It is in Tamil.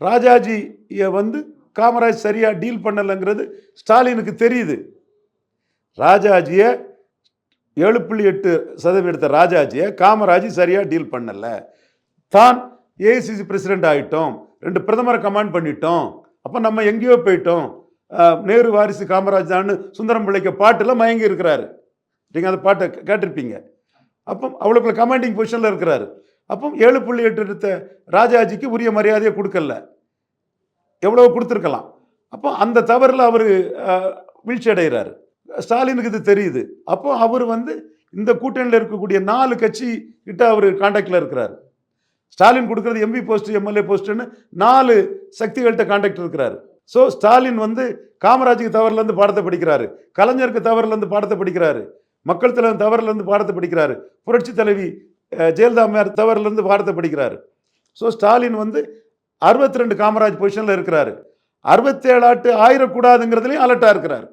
ராஜாஜியை வந்து காமராஜ் சரியாக டீல் பண்ணலைங்கிறது ஸ்டாலினுக்கு தெரியுது. ராஜாஜியை 7.8% ராஜாஜியை காமராஜ் சரியாக டீல் பண்ணலை. தான் ஏஐசிசி பிரசிடென்ட் ஆகிட்டோம், 2 பிரதமரை கமாண்ட் பண்ணிட்டோம், அப்போ நம்ம எங்கேயோ போயிட்டோம், நேரு வாரிசு காமராஜ் தான் சுந்தரம் பிள்ளைக்கு பாட்டில் மயங்கி இருக்கிறாரு. நீங்கள் அந்த பாட்டை கேட்டிருப்பீங்க. அப்போ அவ்வளோக்குள்ள கமாண்டிங் பொசிஷனில் இருக்கிறாரு. அப்போ 7.8 எடுத்த ராஜாஜிக்கு உரிய மரியாதையை கொடுக்கல, எவ்வளோ கொடுத்துருக்கலாம். அப்போ அந்த தவறில் அவர் வீழ்ச்சி அடைகிறாரு. ஸ்டாலினுக்கு இது தெரியுது. அப்போ அவர் வந்து இந்த கூட்டணியில் இருக்கக்கூடிய 4 கட்சி கிட்ட அவர் கான்டாக்டில் இருக்கிறார். ஸ்டாலின் கொடுக்குறது எம்பி போஸ்ட், எம்எல்ஏ போஸ்ட்னு 4 சக்திகள்கிட்ட கான்டாக்ட் இருக்கிறாரு. ஸோ ஸ்டாலின் வந்து காமராஜுக்கு தவறுலேருந்து பாடத்தை படிக்கிறாரு, கலைஞருக்கு தவறுலேருந்து பாடத்தை படிக்கிறாரு, மக்கள் தலைவர் தவறுலேருந்து பாடத்தை படிக்கிறாரு, புரட்சி தலைவி ஜெயலலிதா அம்மையார் தவறுலேருந்து பாடத்தை படிக்கிறாரு. ஸோ ஸ்டாலின் வந்து 62 காமராஜ் பொசிஷனில் இருக்கிறாரு. 67 ஆயிரக்கூடாதுங்கிறதுலையும் அலர்ட்டாக இருக்கிறார்.